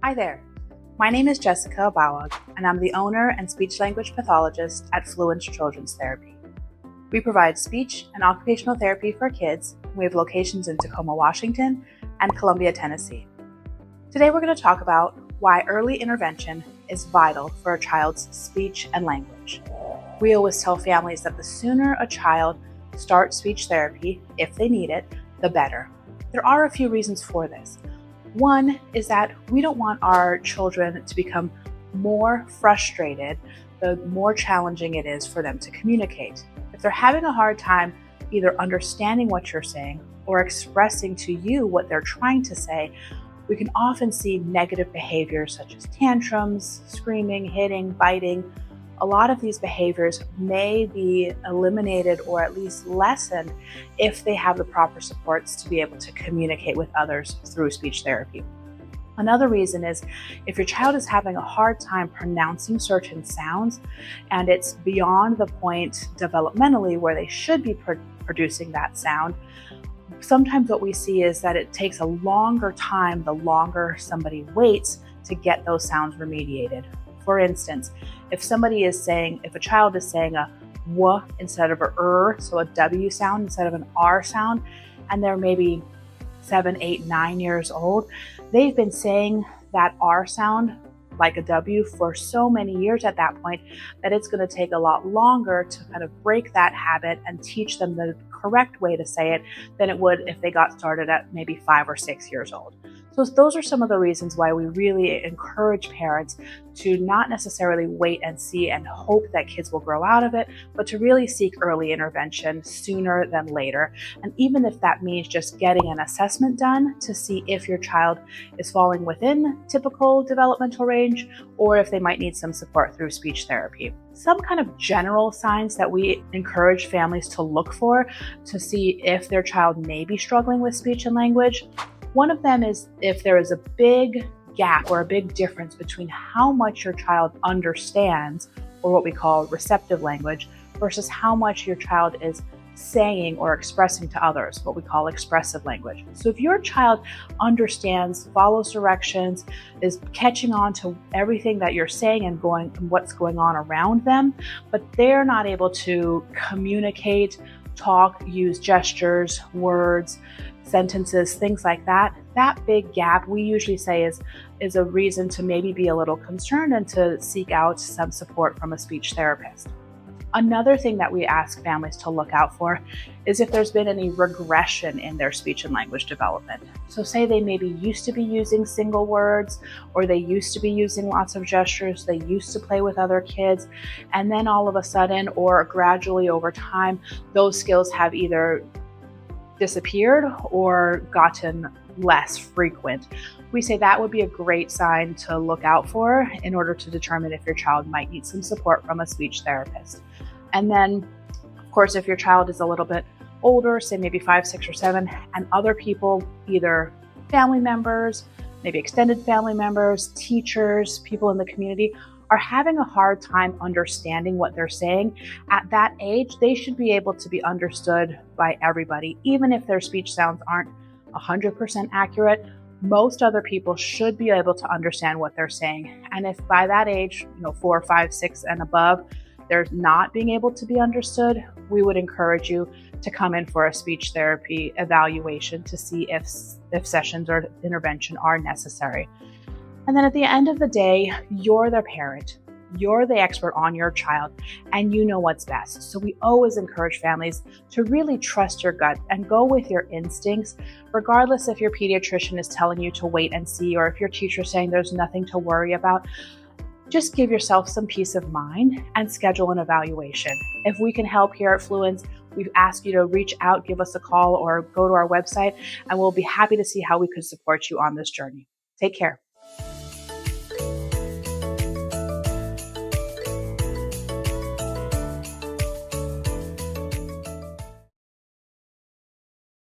Hi there. My name is Jessica Abawag, and I'm the owner and speech-language pathologist at Fluens Children's Therapy. We provide speech and occupational therapy for kids. We have locations in Tacoma, Washington, and Columbia, Tennessee. Today we're going to talk about why early intervention is vital for a child's speech and language. We always tell families that the sooner a child starts speech therapy, if they need it, the better. There are a few reasons for this. One is that we don't want our children to become more frustrated the more challenging it is for them to communicate. If they're having a hard time either understanding what you're saying or expressing to you what they're trying to say, we can often see negative behaviors such as tantrums, screaming, hitting, biting. A lot of these behaviors may be eliminated or at least lessened if they have the proper supports to be able to communicate with others through speech therapy. Another reason is if your child is having a hard time pronouncing certain sounds and it's beyond the point developmentally where they should be producing that sound, sometimes what we see is that it takes a longer time the longer somebody waits to get those sounds remediated. For instance, if a child is saying a w instead of a so a W sound instead of an R sound, and they're maybe 7, 8, 9 years old, they've been saying that R sound like a W for so many years at that point that it's going to take a lot longer to kind of break that habit and teach them the correct way to say it than it would if they got started at maybe 5 or 6 years old. So those are some of the reasons why we really encourage parents to not necessarily wait and see and hope that kids will grow out of it, but to really seek early intervention sooner than later. And even if that means just getting an assessment done to see if your child is falling within typical developmental range or if they might need some support through speech therapy. Some kind of general signs that we encourage families to look for to see if their child may be struggling with speech and language. One of them is if there is a big gap or a big difference between how much your child understands, or what we call receptive language, versus how much your child is saying or expressing to others, what we call expressive language. So if your child understands, follows directions, is catching on to everything that you're saying and what's going on around them, but they're not able to communicate, talk, use gestures, words, sentences, things like that, that big gap we usually say is a reason to maybe be a little concerned and to seek out some support from a speech therapist. Another thing that we ask families to look out for is if there's been any regression in their speech and language development. So say they maybe used to be using single words, or they used to be using lots of gestures, they used to play with other kids, and then all of a sudden or gradually over time, those skills have either disappeared or gotten less frequent. We say that would be a great sign to look out for in order to determine if your child might need some support from a speech therapist. And then, of course, if your child is a little bit older, say maybe 5, 6, or 7, and other people, either family members, maybe extended family members, teachers, people in the community, are having a hard time understanding what they're saying, at that age, they should be able to be understood by everybody. Even if their speech sounds aren't 100% accurate, most other people should be able to understand what they're saying. And if by that age, 4, 5, 6 and above, they're not being able to be understood, we would encourage you to come in for a speech therapy evaluation to see if sessions or intervention are necessary. And then at the end of the day, you're the parent, you're the expert on your child, and you know what's best. So we always encourage families to really trust your gut and go with your instincts, regardless if your pediatrician is telling you to wait and see, or if your teacher is saying there's nothing to worry about. Just give yourself some peace of mind and schedule an evaluation. If we can help here at Fluens, we've asked you to reach out, give us a call, or go to our website, and we'll be happy to see how we could support you on this journey. Take care.